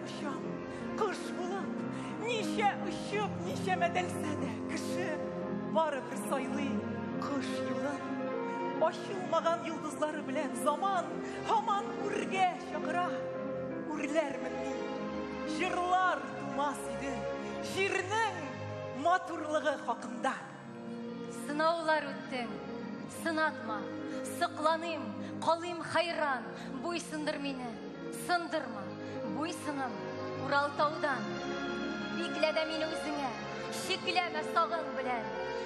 akşam, kış bulup, nişe ışıp, nişe medelse de kışı, varıdır sayılı kış yılın. Aşılmagan yıldızları bilen zaman, haman urge şakıra, urler minni, jırlar tumas idi, jirinin maturlığı hakkında. Sınavlar öttün, sınatma, sıklanayım, kalayım hayran, buysındır meni, sındırma, buysınım Uraltaudan. Biklede meni özüne, şekleme sağın bilen,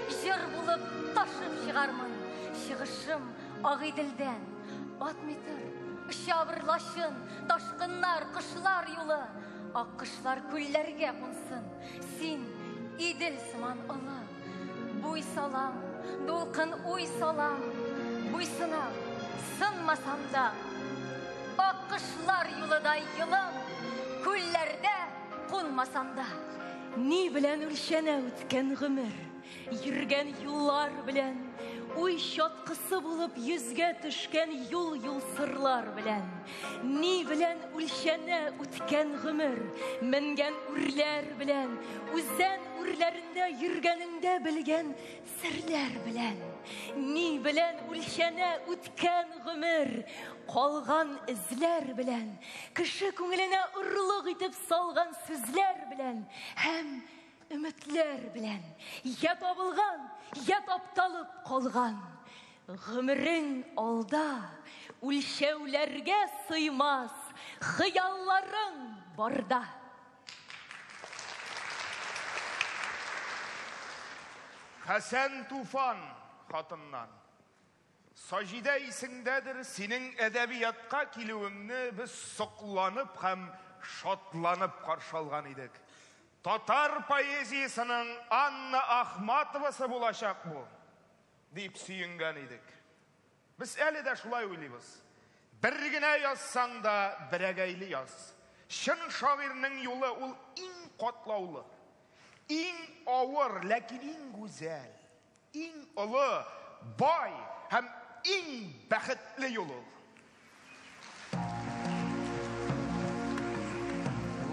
jır bulup taşıp çıkarmın, çıkışım ağidilden, batmetir, şabırlaşın, taşkınlar, kışlar yolu, akkışlar küllerge kunsın, sin, idil sıman ılı. Buy salam, dolkın uy salam, buy sınam, sınmasam da, akkışlar yoluda yılım, küllerde kunmasam da. Ni bilen ülşene ütken gümür, yürgen yıllar bilen, uy şatkısı bulup yüzge düşken yul sırlar bilen. Ni bilen ülşene ütken gümür, mengen ürler bilen, üzen ürlerinde yürgeninde bilgen sırlar bilen. Ni bilen ülşene ütken gümür, kalgan izler bilen, kişi küngeline ırlık itip salgan sözler bilen, hem ümitler bilen, ya tabılgan, ya taptalıp kalgan. Gümürün alda, ülşevlerge sıymaz, hıyalların barda. Hasan Tufan hatından. Sajide isindedir senin edebiyatka kilüğünü biz sıklanıp hem şatlanıp karşılagan idik. Tatar poeziyasının Anna Ahmatovası bulaşak bu, deyip süyüngen idik. Biz eli de şulay uyluyuz. Birgine yazsan da biregeyli yaz. Şın şairinin yolu ol in kotlaulu, in ağır, lakin in güzel, in ılı, bay, hem in bəxtli yolu.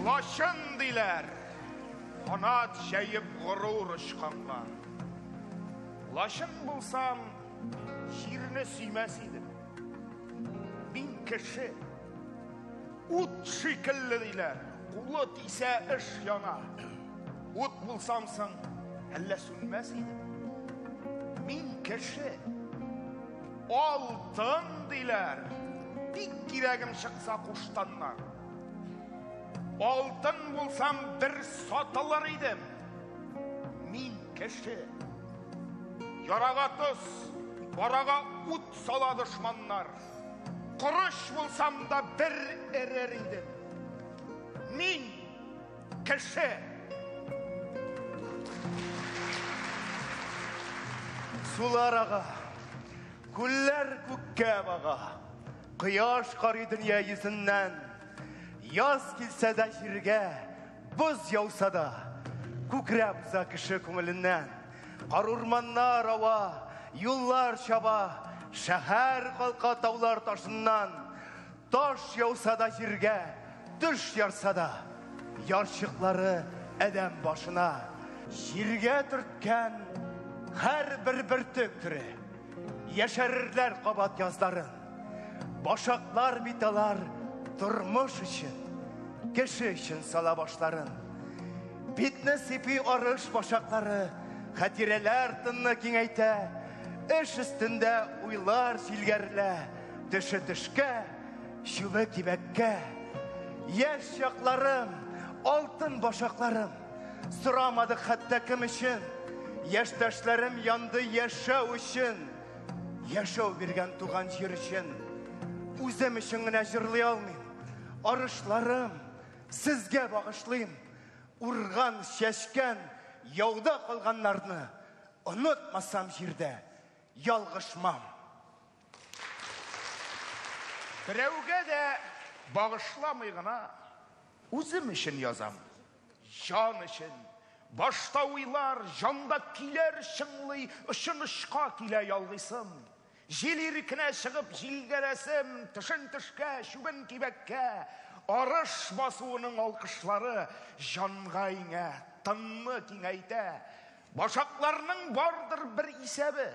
Laşın diler, kanat şeyip gurur ışkanla. Laşın bulsam, şiirine süymesiydim. Bin kişi, ut şekilli diler, kulut ise iş yana. Ut bulsamsın, elle sünmesiydim. Bin kişi, altın diler, dik giregim çıksa kuştanlar. Altın bulsam bir satılır idim. Min kişi, yarağa tuz, barağa ut sala düşmanlar. Kuruş bulsam da bir erer idim. Min kişi. Sular ağa, güller kükke bağa, kıyaş karı dünya yüzünden, yaz kilse de jirge, buz yağsa da, kükre buza kişi kumilinden, karurmanlar ava, yollar şaba, şehir kalka tavlar taşından, taş yağsa da jirge, düş yarsa da, yarşıkları edem başına, jirge türkken, her bir töktürü, yeşerirler kabat yazların, başaklar bitalar, durmuş için, kişi için sala başların. Bitne sipi arış başakları, hatireler tınını kingeyte, iş üstünde uylar silgerle, dışı dışke, şüve kibekke. Yaş yaklarım, altın başaklarım, sıramadık hatta kim için, yaştaşlarım yandı yaşa için, yaşa birgen tuğan jir için, üzem işine jırlay almayayım. Arışlarım sizge bağışlayayım. Urgan, şeşken, yağda kalganlarını unutmasam jirde, yalgışmam. Birevge de bağışlamayığına üzüm için yazam. Can için. Başta uylar, janda kiler şınlay, ışın ışka kile yalgısım. Jil irkine çıkıp jilgeresim, tışın tışke, şübün kibekke. арыш басуының алқышлары жанғайыңа тынны кеңейте. Башақларының бардыр бір исәбі.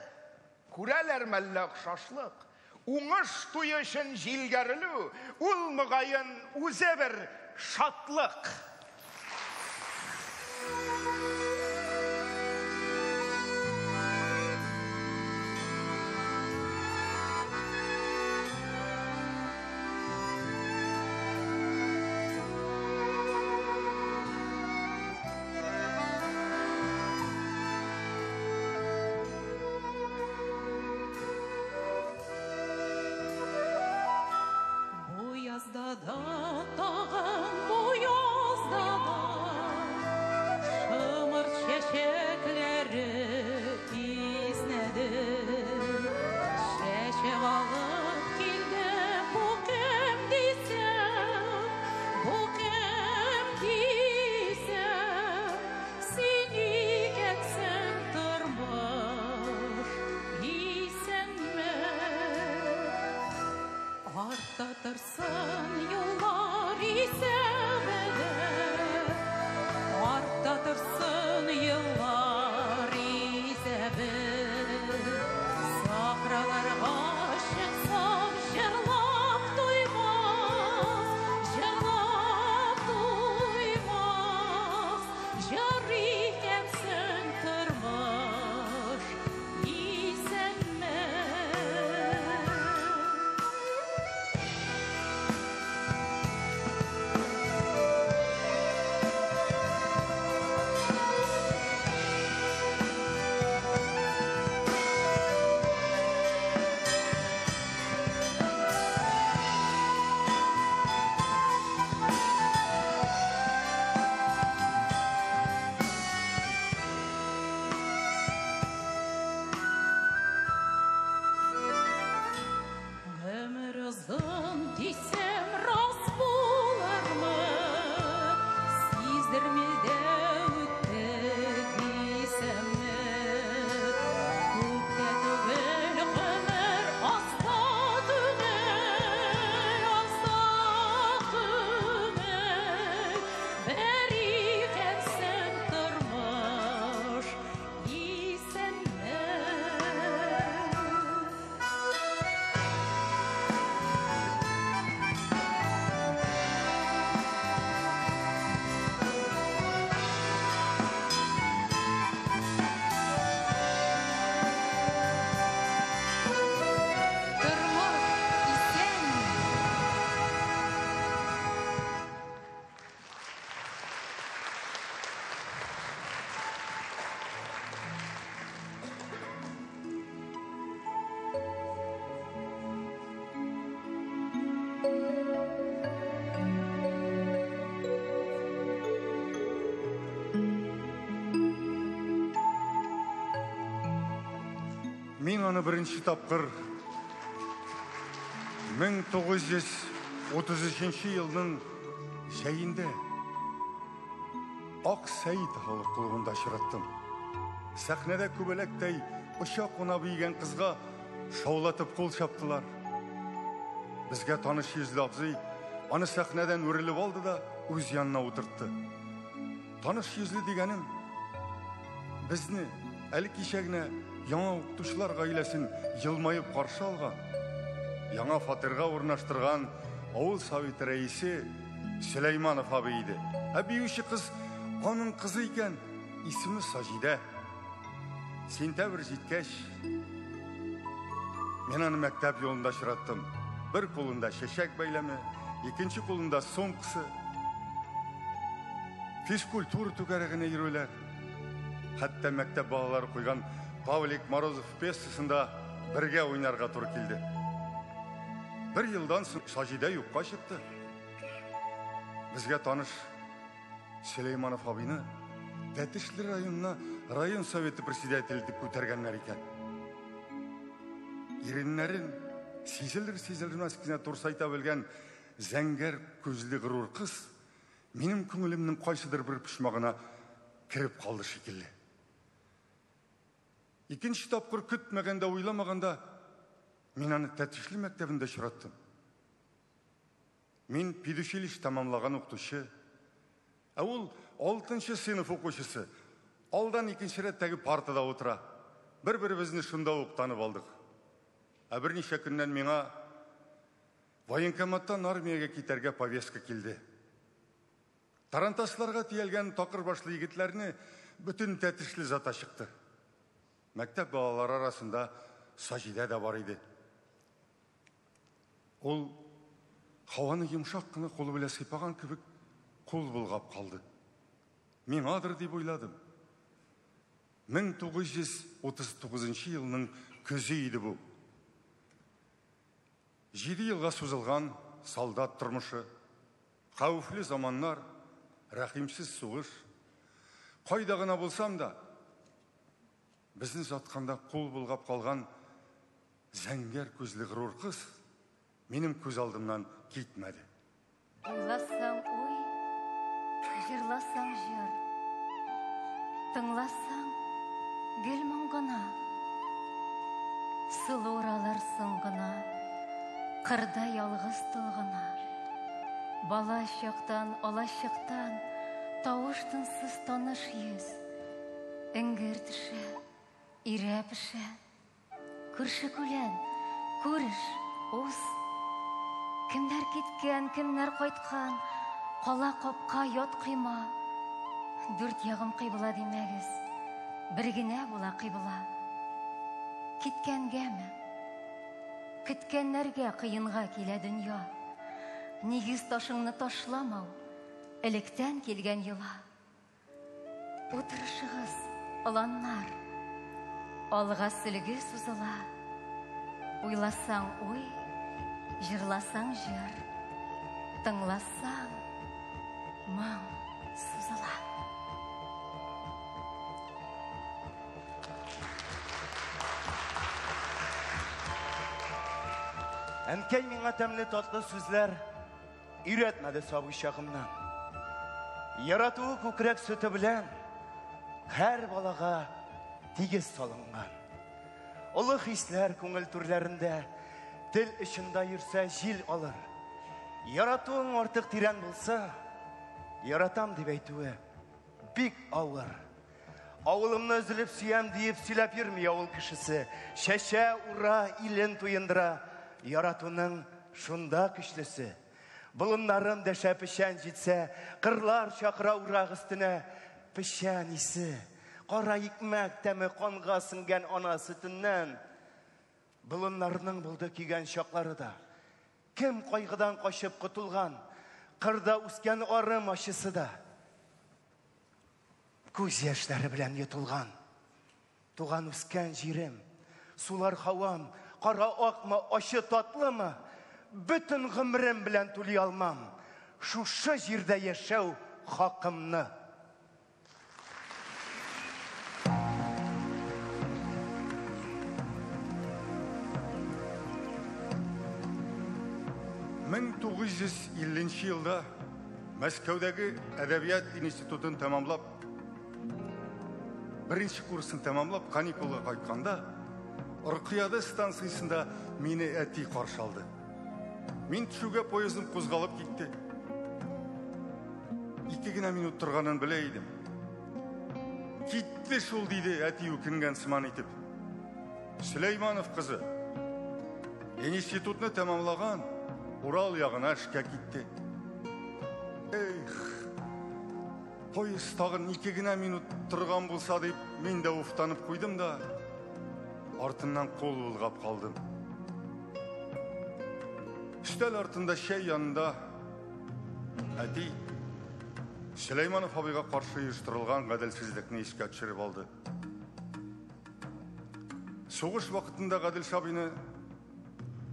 Күрәләр мәллә ұқшашлық. Уңыш туйышын жилгәрілу, ул мұғайын үзе бір шатлық. Мен аны бірінші тапқыр 1933 елдің жайында Ақ Сәйіт халық клубында ұшыраттым. Сахнада көбелектей ұшақ қонап иген қызға шаулатып қол шаптылар. Бізге таныш жүзлі абзый аны сахнадан өріліп алды да өз янына отыртты. Таныш жүзлі дегенім бізні әлі кешегіне яңа оқытушылар ғаиләсін жылмайып қаршы алған, яңа фатирға орнаштырған ауыл совет рәйісі Сүлейманов абейді. Биючі қыз оның қызы екен, исімі Сажида. Сентябрь жеткеш, мен аны мәктәп жолында ұшыраттым. Бір қолында шешек бәйләме, екінші қолында соңқысы. Физкультура түгәрігіне ерулер. Хәтта мәктәп балалары қойған Павлик Морозов пьесасында бірге ойнарға тур келді. Бір елдан соң Сажида юққа шықты. Бізге таныш Сүлейманов абыны Тәтішлі районына район советі председательдік көтергенлер екен. Ерінлерін сезілір-сезілмес кіне тұрсайта білген зәңгер көзлі ғырур қыз менің көңілімнің қайсыдыр бір пішмағына кіріп қалды шекелі. Екінші тапқыр күтмегенде, ойламағанда мен аны Тәтішлі мектебінде ұшыраттым. Мен педучилище тамамлаган укытучы. Ул 6-нчы сыйныф укучысы. Алдан 2-нче рәттәге партада утыра. Бер-беребезне шунда ук танып алдык. Берничә көннән миңа военкоматтан армиягә китәргә повестка килде. Тарантасларга тиелгән такыр башлы егетләрне бүтән тәтешле зата чыкты. Мәктәп балалары арасында Саҗидә дә бар иде. Ул һаваны йомшак кына кулы белән сыйпаган кебек кул булгап калды. Миңадыр дип уйладым. 1939 елның көзе иде бу. 7 елга сузылган солдат тормышы, хәвефле заманнар, рәхимсез сугыш. Кайда гына булсам да, безне затканда кул булгап калган зәңгәр күзле горур кыз минем күз алдымнан китмәде. Уйласаң уй, җырласаң җыр, тыңласаң гел моңгына, сылу ураларсың гына, кырда ялгыз тылгына. Бала чактан, алачыктан, тавыш-тынсыз таныш йөз, эңгер төшә, ирә пешә, күрше күлән, күреш, уз. Кемнәр киткән, кемнәр кайткан, кала капка, ят кыйма. 4 ягым кыйбла димәгез, бер генә була кыйбла. Киткәнгәме? Көткәннәргә кыенга килә дөнья. Нигез ташыңны ташламау, электән килгән йола. Утырышыгыз, аланнар, алга сөлге сузыла. Уйласаң уй, җырласаң җыр, тыңласаң моң сузыла. Әнкәй миңа тәмле татлы сүзләр өйрәтмәде сабый чагымнан. Яратуы күкрәк сөте белән һәр балага тигез салынган. Олы хисләр күңел түрләрендә тел очында йөрсә җил алыр. Яратуың артык тирән булса, яратам дип әйтүе бик авыр. Авылымны өзелеп сөям диеп сөйләп йөрми авыл кешесе. Шәшә ура илен туендыра. Яратуның шунда көчлесе. Болыннарым дәшә пешән җитсә, кырлар чакыра урак өстенә. Пешән исе, кара икмәк тәме канга сеңгән ана сөтеннән. Болыннарның булды кигән чаклары да. Кем кайгыдан качып кутылган, кырда үскән арым ачысы да. Күз яшьләре белән йотылган. Туган үскән җирем, сулар һавам, кара акмы, ачы татлымы? Бүтән гомрем белән түли алмам. Шушы җирдә яшәү хакымны. Мен 1950 елда Мәскәүдәге әдәбият институтын тәмамлап, беренче курсын тәмамлап, каникулга кайтканда, Ыркыяды станциясында мине әти каршы алды. Мин төшүгә поездым кузгалып китте. 2 генә минут торганын белә идем. Китте шул диде әти үкенгән сыман итеп. Сөләйманов кызы институтны тәмамлаган, Урал ягына эшкә китте. Поезд тагын 2 генә минут торган булса дип, мин дә уфтанып куйдым да, артыннан кол булгап калдым. Üstel артында шәй янында әти Сөләйманов абыйга каршы оештырылган гаделсезлекне искә төшереп алды. Сугыш вакытында Гадел Шабыйны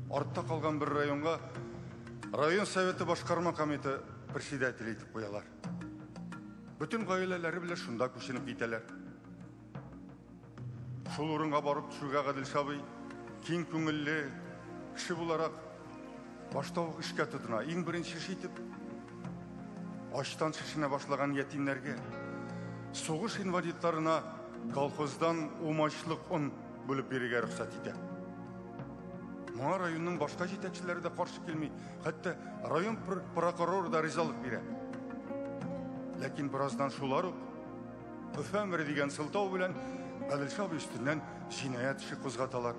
артта калган бер районга район советы башкарма комитеты председателе итеп куялар. Бүтән гаиләләре белән шунда күченеп китәләр. Шул урынга барып төшүгә Гадел Шабый киң күңелле кеше буларак башта ук эшкә тотына. Иң беренче эш итеп ачтан шешенә башлаган ятимнәргә, сугыш инвалидларына колхоздан умачлык он бүлеп бирергә рөхсәт итә. Моңа районның башка җитәкчеләре дә каршы килми, хәтта район прокуроры да ризалык бирә. Ләкин бираздан шулар ук Өфә әмере дигән сылтау белән Гаделша абый өстеннән җинаять эше кузгаталар.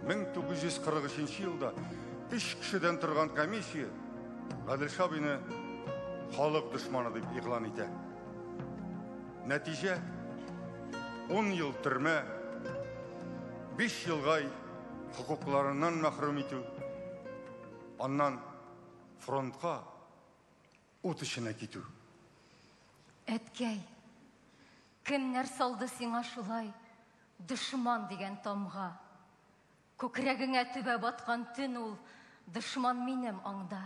1943 елда 3 кешедән торган комиссия Гаделша абыйны халык дошманы дип игълан итә. Нәтиҗә 10 ел төрмә, 5 елга хукукларыннан мәхрүм итү, аннан фронтка ут эченә китү. Әткәй, кемнәр салды сиңа шулай дошман дигән тамга? Күкрәгеңә төбә баткан төн ул дошман минем аңда.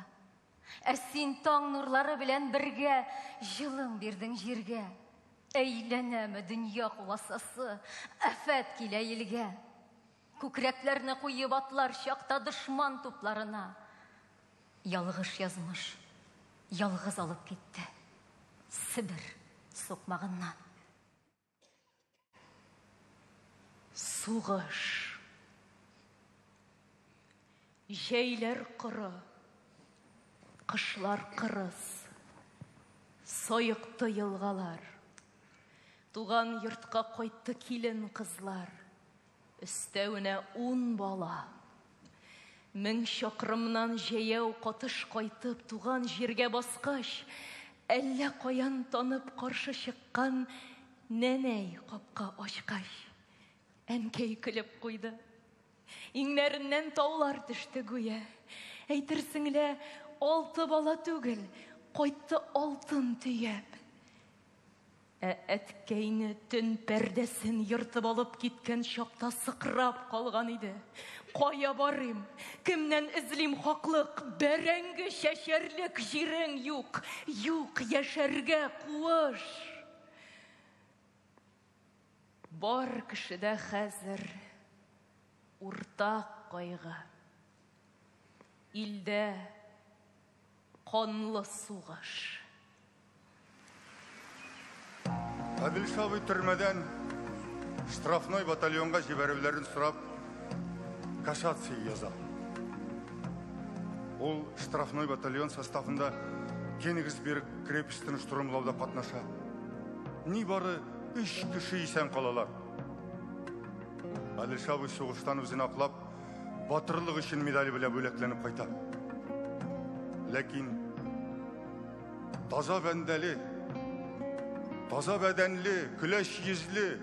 Ә син таң нурлары белән бергә җылың бирдең җиргә. Әйләнәме дөнья куласасы, афәт килә илгә. Күкрәкләрне куеп атлар чакта дошман тупларына. Ялгыш язмыш, ялгыз алып китте. Сибир сукмагыннан. Сугыш. Җәйләр коры, кышлар кырыс, соекты елгалар. Туган йортка кайтты килен кызлар, өстәвенә 10 бала. 1000 чакрымнан җәяү катыш кайтып туган җиргә баскач, әллә каян танып каршы чыккан нәнәй капка ачкач, әнкәй көлеп куйды. Иңнәреннән таулар төште гүя. Әйтерсеңлә, 6 бала түгел, кайтты алтын төяп. Әткәйне төн пәрдәсен йыртып алып киткән чакта сыкрап калган иде. Кая барыйм? Кемнән эзлим хаклык? Бәрәңге чәчәрлек җирең юк. Юк яшәргә куыш. Бар кешедә хәзер уртак кайгы. Илдә канлы сугыш. Гаделша абый төрмәдән штрафной батальонга җибәрүләрен сорап кассация яза. Ул штрафной батальон составында Кенигсберг крепостен штурмлауда катнаша. Ни бары 3 кеше исән калалар. Гаделша абый сугыштан үзен аклап, батырлык өчен медаль белән бүләкләнеп кайта. Ләкин таза бәндәле, таза бәдәнле, көләч йөзле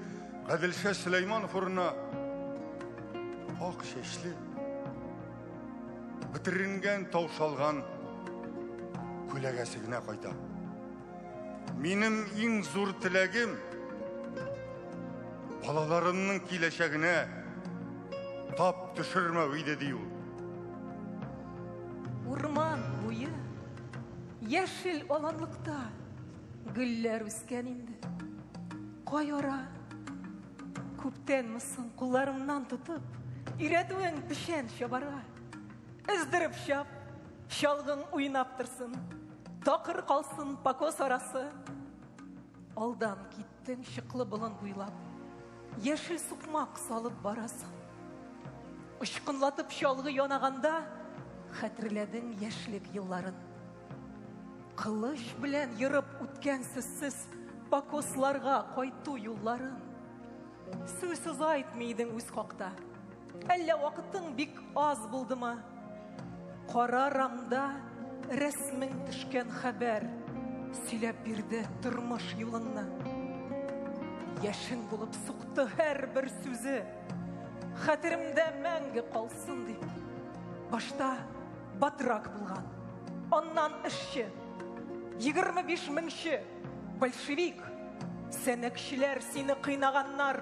Гаделша Сөләйманов урынына ак чәчле, битеренгән таушалган күләгәсе генә кайта. Минем иң зур теләгем балаларымның киләчәгенә тап төшермәү иде ди ул. Урман буе, яшел аланлыкта гөлләр үскән инде. Кайора, күптән мысын кулларымнан тотып, иретуен пешән чабара. Эздереп чап, чалгың уйнап торсын, такыр калсын покос арасы. Алдан киттең чыклы болын буйлап, яшел сукмак салып барасың. Ышкынлатып чалгы янаганда, хәтерләдең яшьлек елларын. Кылыч белән йырып үткән сез покосларга кайту юлларын. Сүзсез әйтмидең үз хакта. Әллә вакытың бик аз булдымы? Кара рамда рәсмең төшкән хәбәр сөйләп бирде тормыш юлыңны. Яшен булып сукты һәр бер сүзе, хәтеремдә мәңге калсын дип. Башта батрак булган, аннан эшче, 25 меңче большевик, сәнәкчеләр сине кыйнаганнар.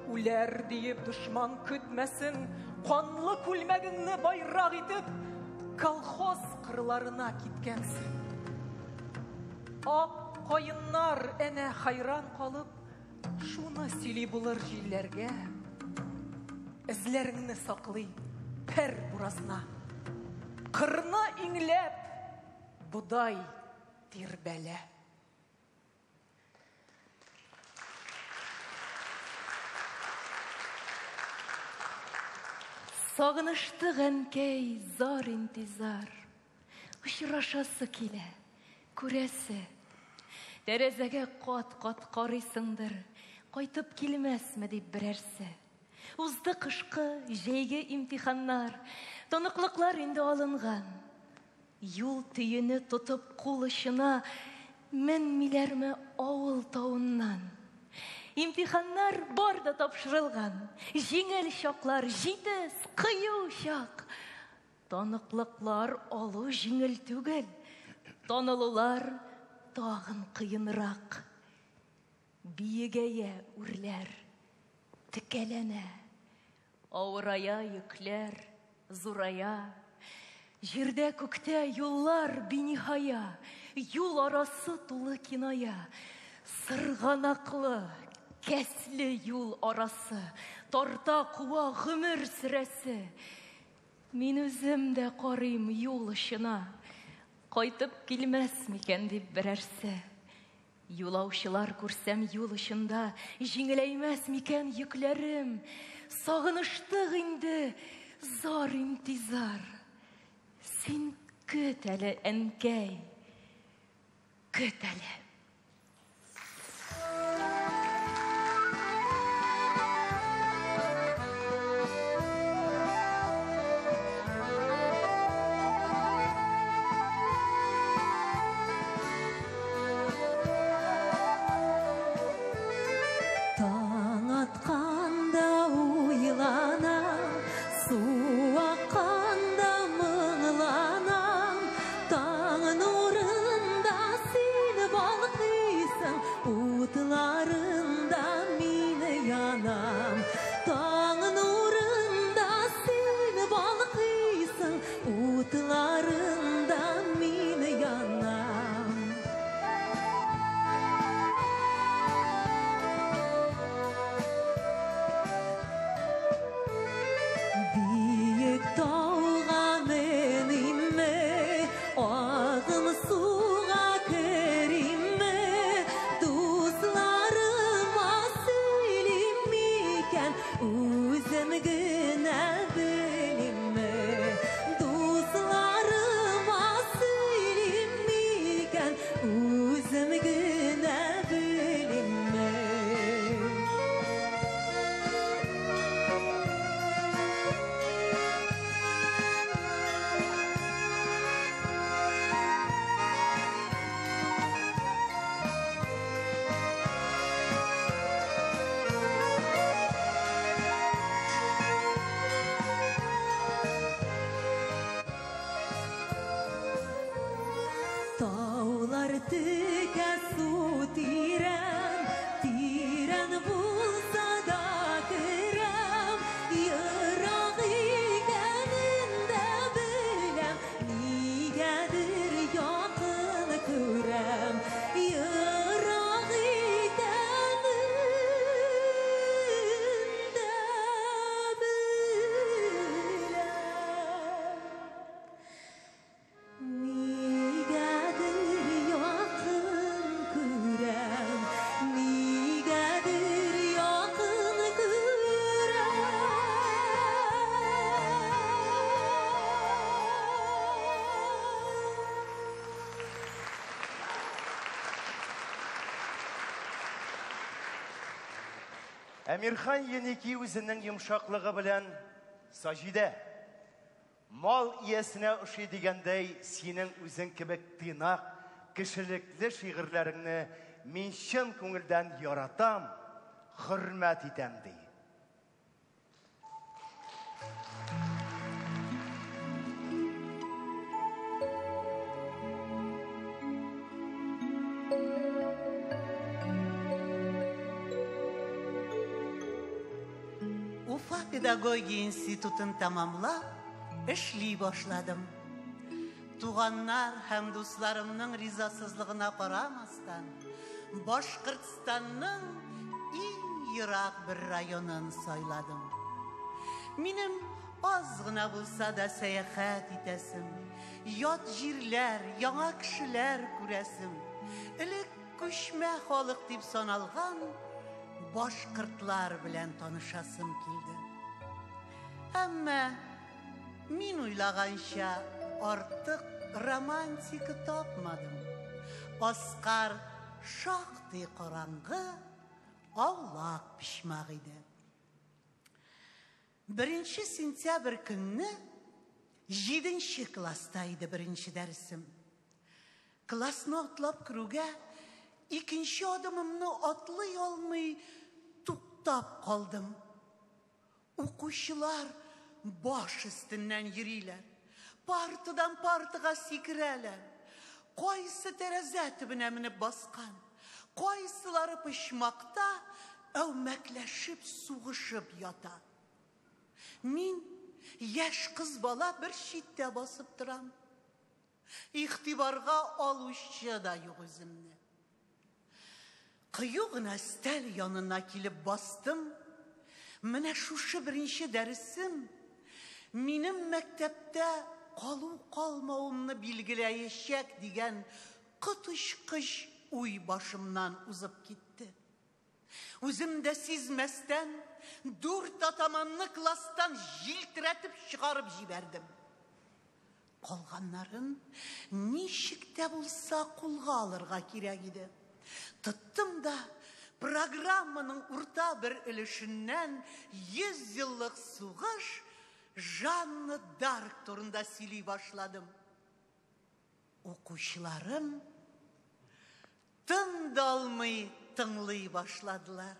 Үләр диеп душман көтмәсен, канлы күлмәгеңне байрак итеп, колхоз кырларына киткәнсең. Ак кайыннар әнә хайран калып, шуны сөйли булыр җилләргә. Эзләреңне саклый пәр буразна. Кырны иңләп, будай тирбәлә. Сагынышты гәнкәй, зар интизар. Очрашасы килә, күрәсе. Тәрәзәгә кат-кат карыйсыңдыр, кайтып килмәсме дип берәрсе. Узды кышкы, җәйге имтиханнар, таныклыклар инде алынган. Юл төене тотып кул очына, мәнмиләрме авыл тавыннан. Имтиханнар бар да тапшырылган, җиңел чаклар, җитез, кыю чак. Таныклыклар алу җиңел түгел, танылулар тагын кыенрак. Биегәя үрләр, текәләнә, авырая йөкләр, зурая. Җирдә күктә юллар биниһая, юл арасы тулы киная. Сырганаклы, кәсле юл арасы, тарта куа гомер сөрәсе. Мин үзем дә карыйм юл очына, кайтып килмәс микән дип берәрсе. Юлаучылар күрсәм юл очында, җиңеләймәс микән йөкләрем. Сагыныштык инде, зар интизар. Син көт әле, әнкәй, көт әле. Әмирхан Еники үзенең йомшаклыгы белән Саҗидә, мал иясенә ошый дигәндәй, синең үзең кебек тыйнак, кешелекле шигырьләреңне мин чын күңелдән яратам, хөрмәт итәм ди. Уфа педагогия институтын тамамлап, эшли башладым. Туганнар һәм дусларымның ризасызлыгына карамастан, Башкортстанның иң ерак бер районын сайладым. Минем аз гына булса да сәяхәт итәсем, ят җирләр, яңа кешеләр күрәсем, элек күчмә халык дип саналган башкортлар белән танышасым килде. Әмма Min uylaganşa artık romantik tapmadım. Oscar şahtı karangı, avlak pişmak idi. 1 sentyabr günü 7. klastaydı birinci dersim. Klasını atlap kıruga, 2. adımımını atlay almay tuttap kaldım. Okuşular baş üstünden yürüyler. Partıdan partıga sikireler. Koysu tereze tübüne minip baskan. Koysuları pışmakta, övmekleşip suğuşup yata. Min yaş kız bala bir şitte basıp duram. İhtibarga alışça da yok özümne. Kıyığına stel yanına kilip bastım. Mine şuşu 1. dersim. Minim mektepte kalı kalmağımını bilgileyecek diyen kıtış uy başımdan uzıp gitti. Özümde sizmezden 4 atamanlı klastan jiltiretip çıkarıp jiberdim. Kalganların nişikte bulsa kulga alırga kirek idi. Tuttum da programının urta bir ilişinden 100 yıllık suğuş Jeanne d'Arc turunda sili başladım. Okuşlarım tın dalmayı tınlay başladılar.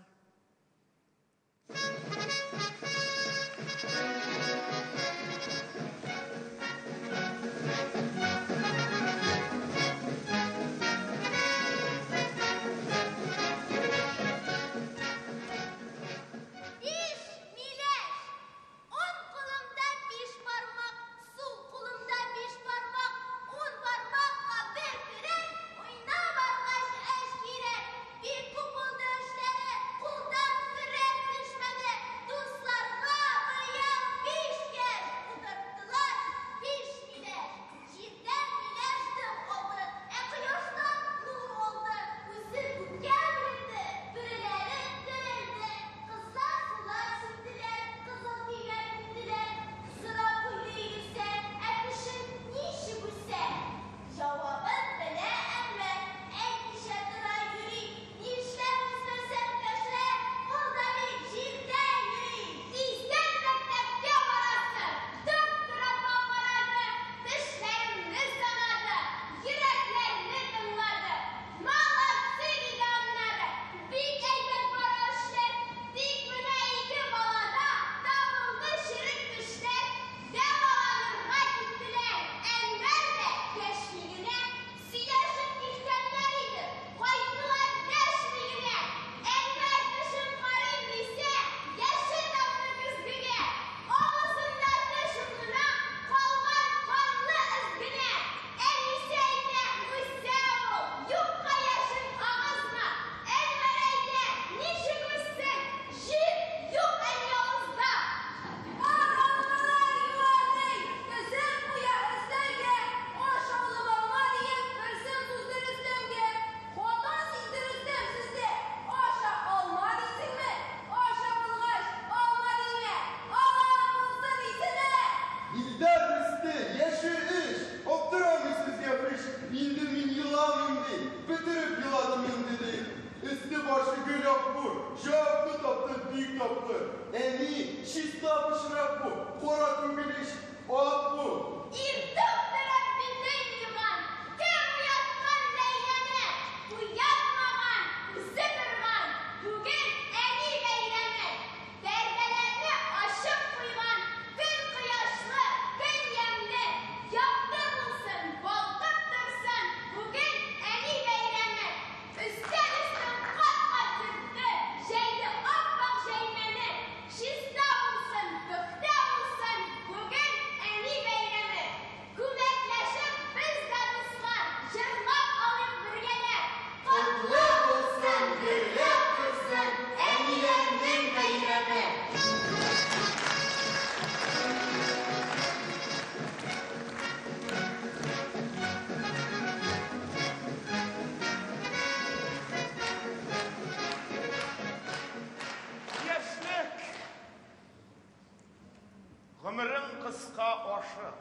ашық.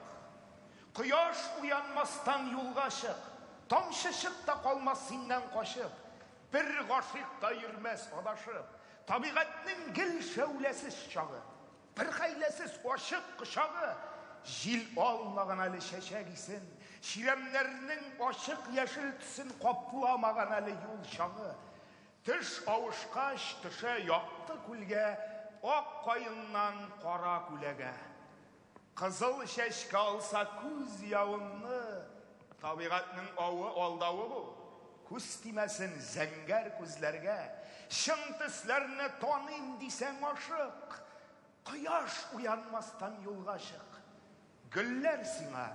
Құяш уянмастан юлға шық. Тамшы шық та қалмас сеннен қашып. Bir ғашық та йөрмәс адашып. Табиғатның гел шәуләсіз шағы. Bir хәйләсіз ашық құшағы. Жил алмаған әлі шәшәк исен. Ширемлерінің ашық яшыл түсін қапламаған әлі юл шағы. Түш ауышқаш түші яқты күлге, ақ қайыннан қара күлеге. Қызыл шәшкі алса күз яуынны, табиғатның ауы алдауы бұл. Күз тимәсін зәңгәр күзлерге, шың түслеріні таным дисәң ашық. Құяш уянмастан юлға шық. Гүлләр сиңа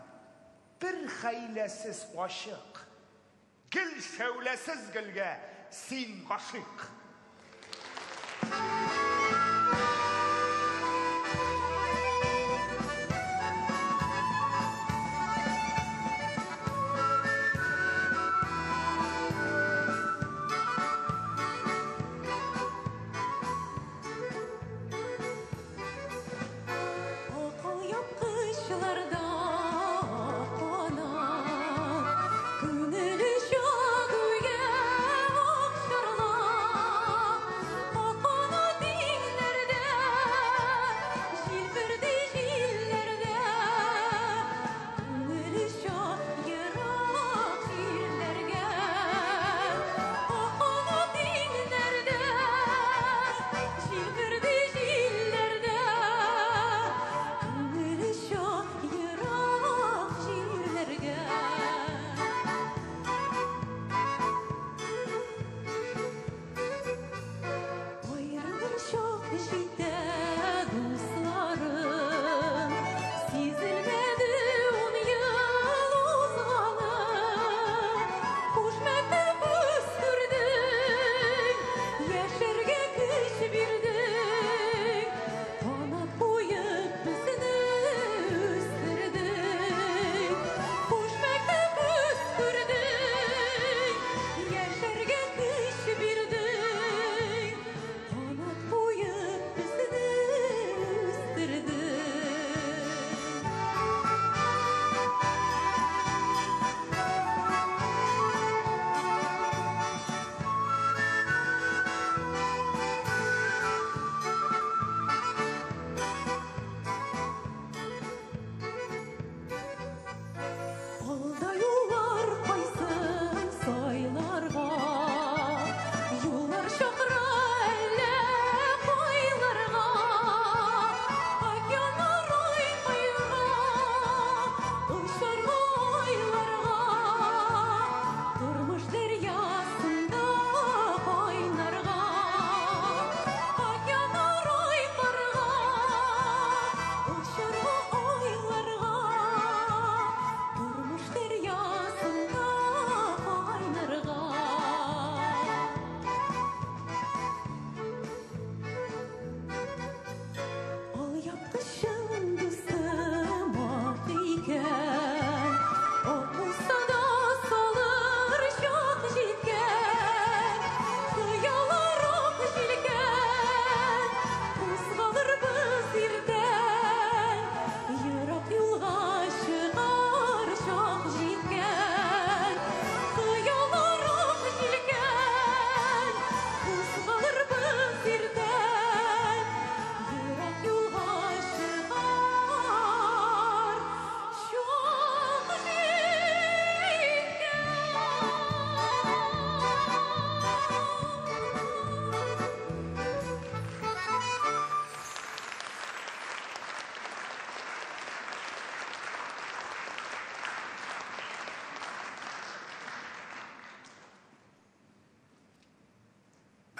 bir xəyləsiz aşıq. Gül şəvləsiz gülgə sin qaşıq.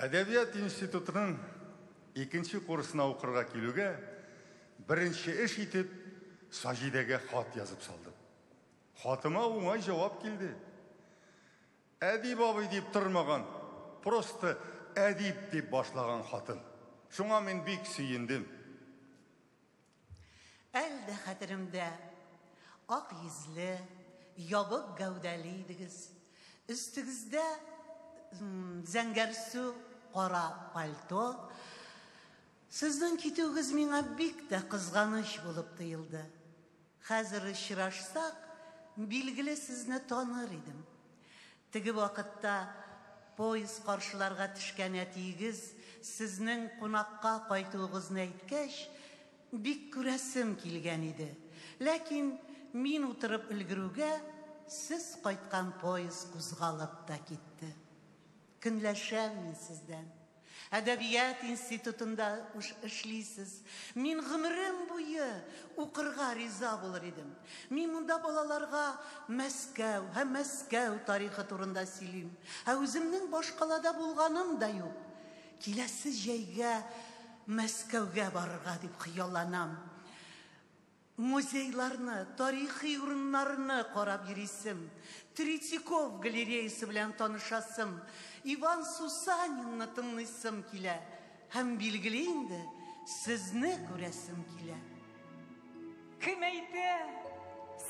Әдебиет институтының екінші курсына оқырға келуге бірінші іш етіп Сажидеге хат yazып салдым. Хатыма оңай жауап келді. Әдип абай деп тұрмаған, просто әдип деп башлаған хатын. Шуңа мен бик сүйіндім. Әлді хәтерімдә ақ йөзле, ябык гәүдәле идегез. Өстегездә зәңгәр су, қара пальто. Сезнең китүегез миңа бик тә кызганыч булып тоелды. Хәзер очрашсак, билгеле сезне таныр идем. Теге вакытта поезд каршыларга төшкән әтигез сезнең кунакка кайтуыгызны әйткәч, бик күрәсем килгән иде. Ләкин мин утырып өлгерүгә, сез кайткан поезд кузгалып та китте. Көнләшәм мин сездән. Әдәбият институтында эшлисез. Мин гомерем буе укырга риза булыр идем. Мин монда балаларга Мәскәү һәм Мәскәү тарихы турында сөйлим. Ә үземнең башкалада булганым да юк. Киләсе җәйгә Мәскәүгә барырга дип хыялланам. Музейларны, тарихи урыннарны карап йөрисем, Третьяков галереясы белән танышасым, Иван Сусанинны тыңлыйсым килә. Һәм билгеле инде, сезне күрәсем килә. Кем әйтә,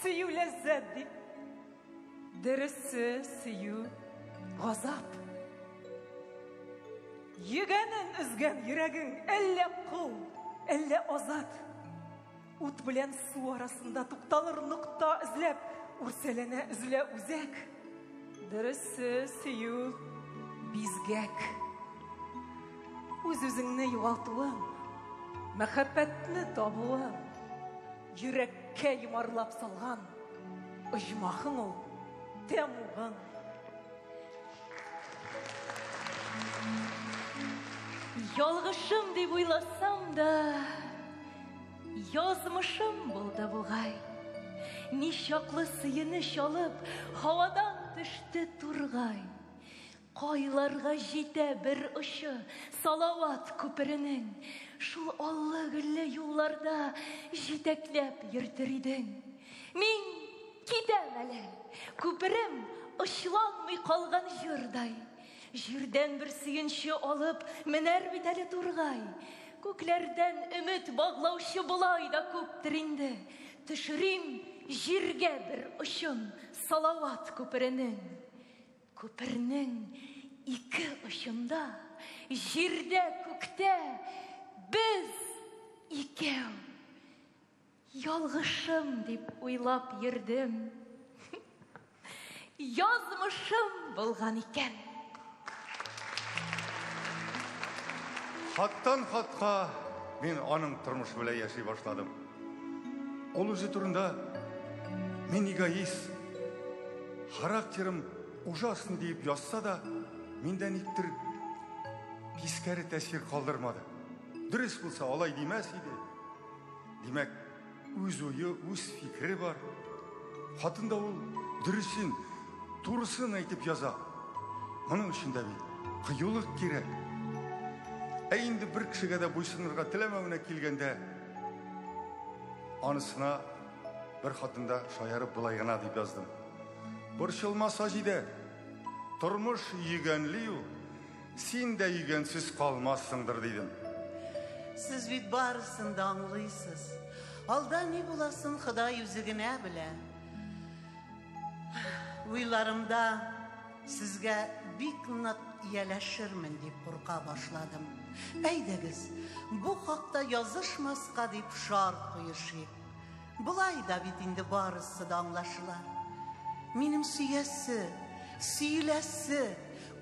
сөю ләззәт дип. Дөресе сөю газап. Йөгәнен үзгән йөрәгең әллә кул, әллә азат. Ут белән су арасында тукталыр нокта эзләп, үрсәләнә үзлә үзәк. Дөресе сөю бизгәк. Үз-үзеңне югалтуың, мәхәббәтне табуың, йөрәккә йомарлап салган оҗмахың ул, тәмугың. Ялгышым дип уйласам да, язмышым булды бугай. Ничаклы сөенеч алып, һавадан төште тургай. Кайларга җитә бер очы Салават күперенең. Шул аллы гөлле юлларда җитәкләп йөртер идең. Мин китәм әле, күперем очланмый калган җырдай. Җирдән бер сөенче алып, менәр бит әле тургай. Күкләрдән өмет баглаучы булай да күптер инде. Төшерим җиргә бер очын Салават күперенең. Күпернең ике очында, җирдә күктә без икәү. Ялгышым дип уйлап йөрдем. Язмышым булган икән. Хаттан хатқа мен аның тормыш белән яши башладым. Ул үзе турында мен эгоист, характерым ужасын дип язса да, миндән иктер пискәре тәсир калдырмады. Дөрес булса, алай димәс иде. Димәк, үз уе, үз фикре бар. Хатында ул дөресен, турысын әйтеп яза. Моның өчен дә бит кыюлык кирәк. Инде бер кешегә дә буйсынырга теләмәвенә килгәндә, анысына бер хатында шаярып булай гына дип яздым. Борчылма, Саҗидә, тормыш йөгәнли ул, син дә йөгәнсез калмассыңдыр дидем. Сез бит барысын да аңлыйсыз. Алда ни буласын Ходай үзе генә белә. Уйларымда сезгә бик нык ияләшермен дип курка башладым. Әйдәгез, бу хакта язышмаска дип шарт куешыйк. Булай да бит инде барысы да аңлашыла. Минем сөясе, сөйләсе,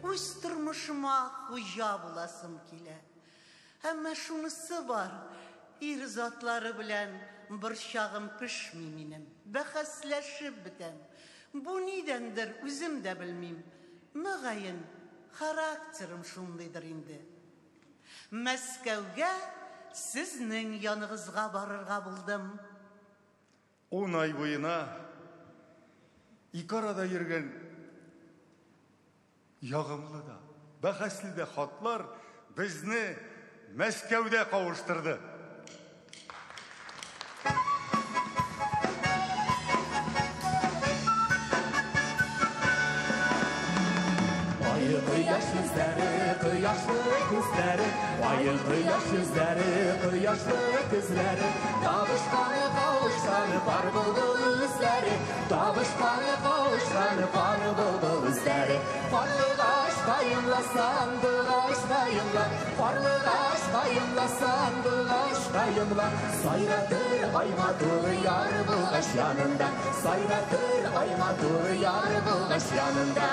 үз тормышыма хуҗа буласым килә. Әмма шунысы бар, ир затлары белән бер чагым пешми минем. Бәхәсләшеп бетәм. Бу нидәндер үзем дә белмим. Мөгаен характерым шундыйдыр инде. Мәскәүгә сезнең яныгызга барырга булдым. 10 ай буена ике арада йөргән ягымлы да, бәхәсле дә хатлар безне Мәскәүдә кавыштырды. Кояш yüzləri, кояшлы күзləri, айы кояш yüzləri, кояшлы күзləri, табышканы кавышканы бар булды үзләре, табышканы кавышканы бар булды үзләре. Парлыгаш кайынласан, дугаш кайынла, парлыгаш кайынласан, дугаш кайымла, сайратыр айматур яр булгач янында, сайратыр айматур яр булгач янында.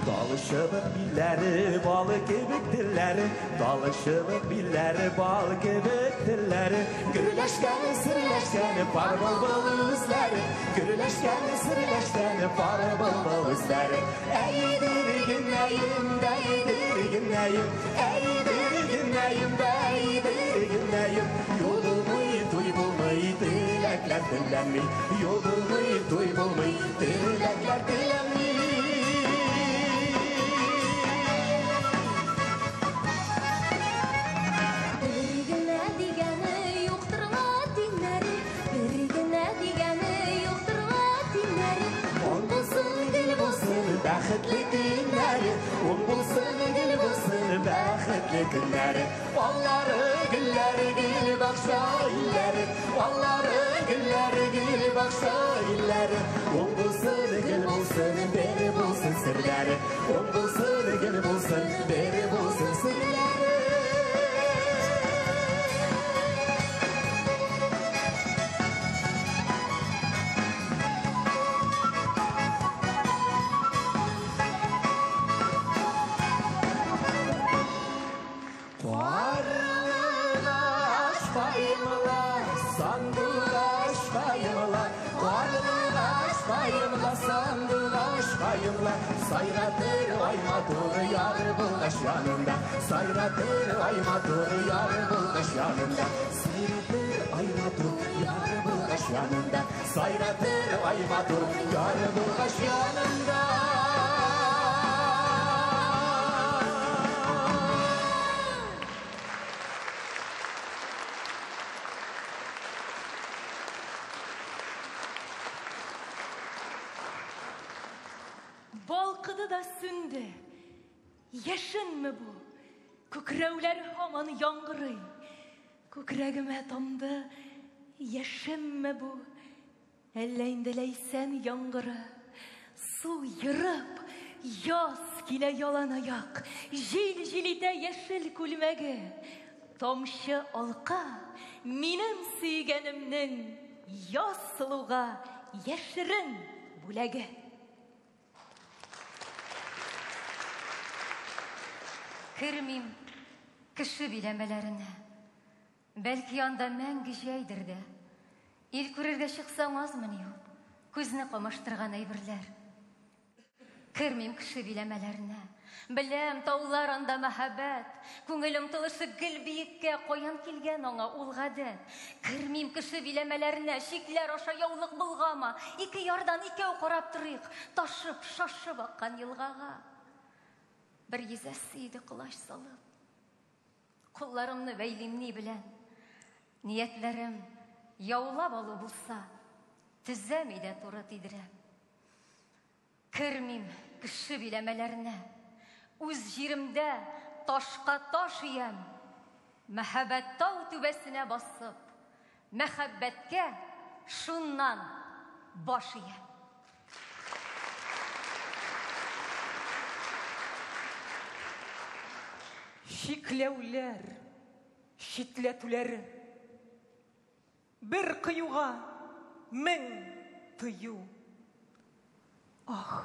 Dalışılık billeri, balı kebek dilleri, dalışılık billeri, balı kebek dilleri. Gürleşken, sirleşken, par bul üzleri, gürleşken, sirleşken, par bul üzleri. Eydir güneyim, deydir güneyim, eydir güneyim, deydir güneyim. Yolumay, tuy bulmay, dilekler dilenmey, yolumay, tuy bulmay, dilekler dilenmey. Бәхетле günleri, ol bulsun, gül bulsun, bәхетле günleri. Valları gülleri, gül bakşa illeri, valları gülleri, gül bakşa illeri. Ol bulsun, gül bulsun, beri bulsun sırları, ol bulsun, gül bulsun, beri bulsun sırları. Sayratır aymatur yar bulgaç yanında, sayratır aymatur yar bulgaç yanında, sayratır aymatur yar bulgaç yanında, sayratır aymatur yar bulgaç yanında. Balkıdı da sündü. Yaşın mı bu? Kükrevler haman yangırı. Kükrегime tamdı. Yaşın mı bu? Elleğindeleysen yangırı. Su yırıp yaz kile yalan ayak. Jil jilite yeşil kulmege. Tomşı alka benim suygenimnin yaz suluğa yeşirin bulege. Kırmayım kişi bilemelerine. Belki yanda мәңгі жайдыр да. Ил көрерге шықсаң азмын yok. Көзіне қамаштырған әйбірлер. Кірмейм кіші билемелеріне. Білем тауларында мәхәббәт. Күңелім тылышы гіл биікке қоян келген аңа ул ғадет. Кірмейм кіші билемелеріне. Шиклер аша яулық бұлғама. Ике ярдан икеу қарап тұрық. Ташып, шашып аққан елғаға. Bir yüzesiydi kulaş salıp, kullarımны beylimni bilen, niyetlerim yaulab alı bulsa, tüzzemi de turut idirem. Kırmim kışı bilemelerine, uz jirimde taşka taş yem, mehabbet tağ tübesine basıp, mehabbetke şundan baş yem. Şiklevler, şitletüler, bir kıyuğa min tıyı. Ah,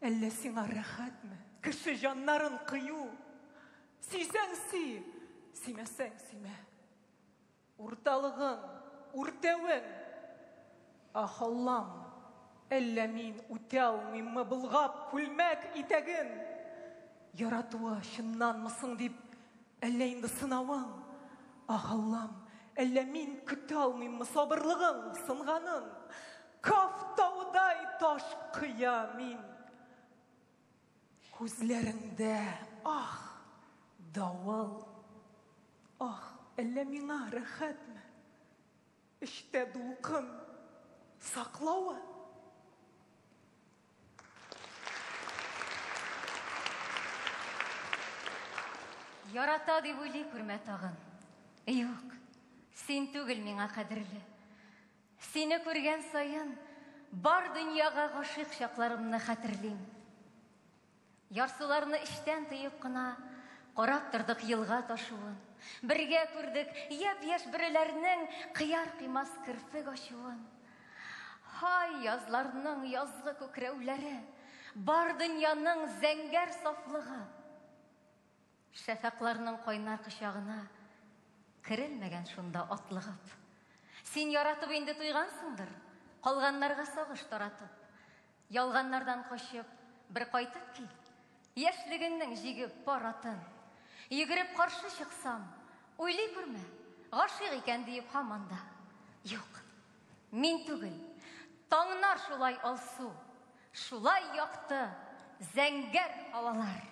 elle sina rahat mı? Kişi canların kıyı. Siysen si, simesen sime. Urtalığın, urtevin. Ah Allah'ım, elle min utel mimmi bulgap kulmek itegin. Yaratığa şınnan mısın deyip әлләйінді сынауың. Ah Allah'ım, әллә min күте алмайым mı sabırlığın сынғанын. Kaftauday taş kıya min. Көзлеріңді, ah, davul. Ah, әллә миңа рахат mı? İşte dulkın, saklауы. Ярата деп ойлай күрмә тағын. Юк, сен түгел миңа қадірлі. Сені көрген сайын бар дүнияға ғашық шақларымны хәтерлейм. Ярсуларны иштән тыйып кына карап тордык елга ташуын. Бергә күрдек яп-яш бөреләрнең кыяр кыймас кирфек ачуын. Хай язларның язгы күкрәүләре, бар дөньяның зәңгәр сафлыгы. Шәфәкләрнең кайнар кычагына керелмәгән шунда атлыгып. Син яратып инде туйгансыңдыр, калганнарга сагыш таратып. Ялганнардан качып, бер кайтып кил. Яшьлегеңнең җигеп паратын. Йөгереп каршы чыксам, уйлый күрмә, гашыйк икән диеп һаманда. Юк, мин түгел. Таңнар шулай алсу, шулай якты, зәңгәр һавалар.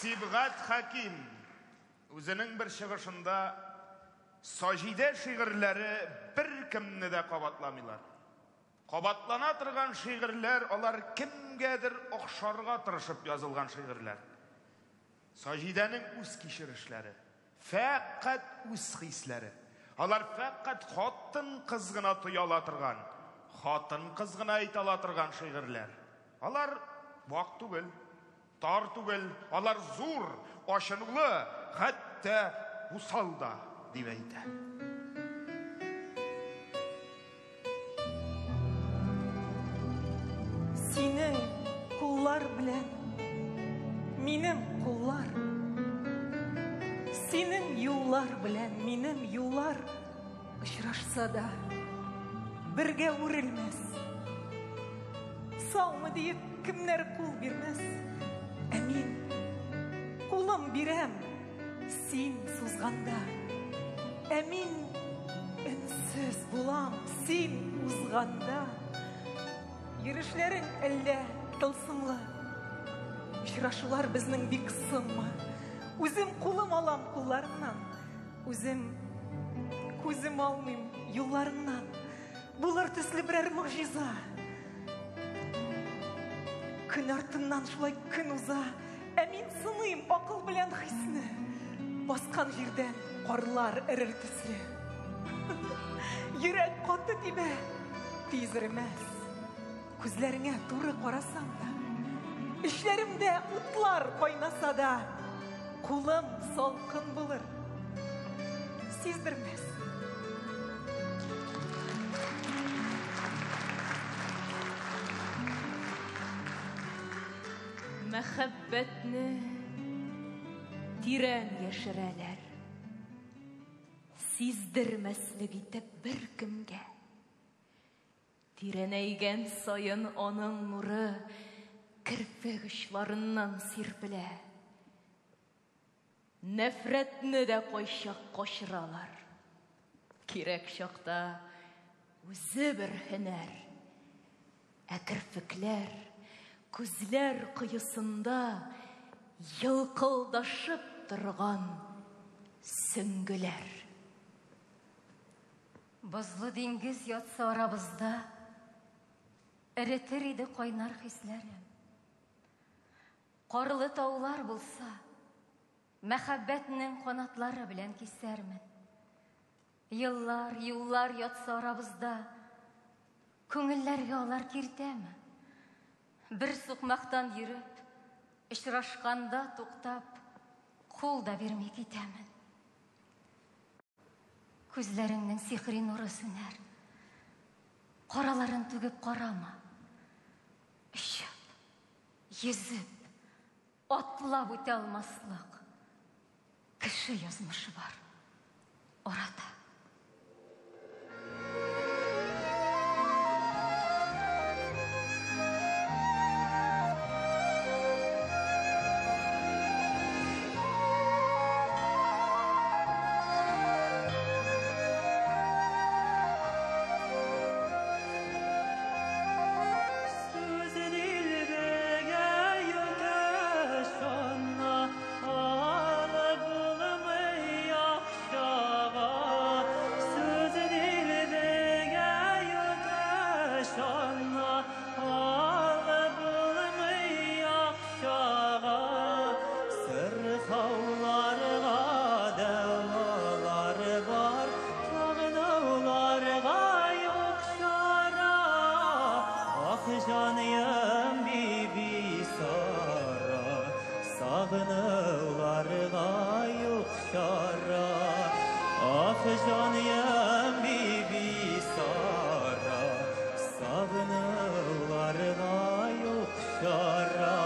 Сибгат Хаким үзенең бер чыгышында Саҗидә шигырьләре бер кемне дә кабатламыйлар. Кабатлана торган шигырьләр алар кемгәдер охшарга тырышып язылган шигырьләр. Саҗидәнең үз кичерешләре, фәкать үз хисләре. Алар фәкать хатын кыз гына тояла торган, хатын кыз гына әйтә ала торган шигырьләр. Алар вак түгел, тар түгел, алар зур, ашынулы, хәтта усал да дип әйтә. Синең куллар белән минем куллар, синең юллар белән минем юллар очрашса да бергә үрелмәс. Саумы диеп кемнәр кул бирмәс. Ә мин кулым бирәм син сузганда. Ә мин өнсез булам син узганда. Йөрешләрең әллә тылсымлы, очрашулар безнең бик сынмы. Үзем кулым алам кулларыңнан, үзем күзем алмыйм юлларыңнан. Булыр төсле берәр мөгъҗиза. Көн артыннан шулай көн уза, ә мин сыным акыл белән хисне. Баскан җирдән карлар эрер төсле. Йөрәк каты тибә, тизермәс. Күзләреңә туры карасам да, эшләремдә утлар кайнаса да, кулым салкын булыр, сиздермәс. Мәхәббәтне тирән яшерәләр, сиздермәслек итеп бер кемгә. Тирәнәйгән сайын аның нуры кирпек очларыннан сирпелә. Нәфрәтне дә кайчак качыралар. Кирәк чакта үзе бер һөнәр. Ә кирпекләр күзләр кыйсында йылкылдашып торган сөңгеләр. Бозлы диңгез ятса арабызда, эретер иде кайнар хисләрем. Карлы таулар булса, мәхәббәтнең канатлары белән кисәрмен. Еллар, юллар ятса арабызда, күңелләргә алар киртәме? Бер сукмактан йөреп, очрашканда туктап, кул да бирми китәмен. Күзләреңнең сихри нуры сүнәр. Караларын түгеп карама. Ишеп, йөзеп, атлап үтә алмаслык кеше язмышы бар орада. Alır bulmayı akşama canıyım bibi sara, sağınılarga yok şara. Ah canıyım bibi sara, sağınılarga yok şara.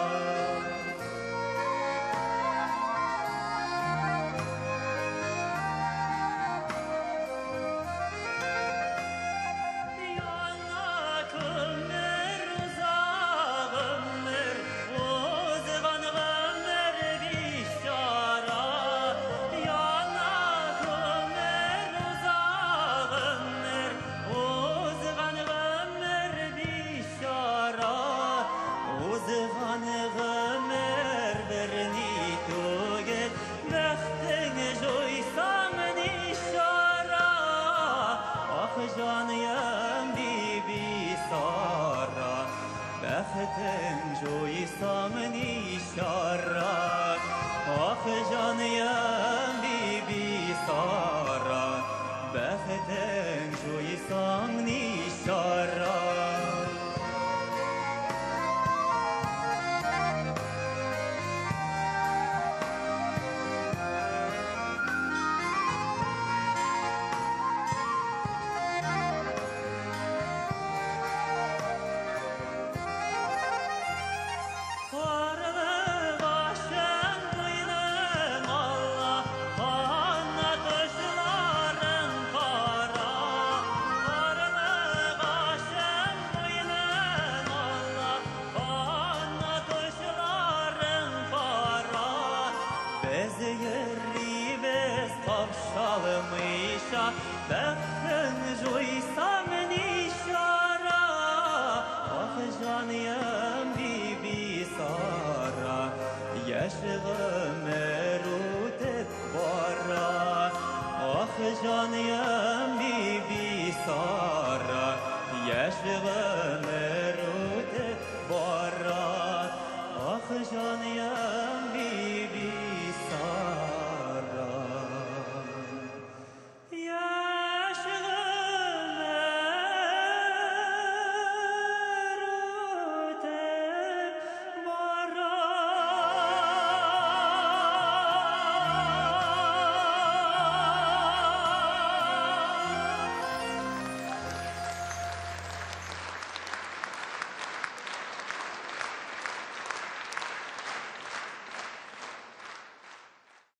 Canıyım bibi sara, bəxtim joysam nişara. Ah canıyım bibi sara, bəxtim joysam nişara. Bəxtin joysam nişara. Ah canıyım bibi sara, yaşığım erut et bara. Ah canıyım bibi sara, yaşığım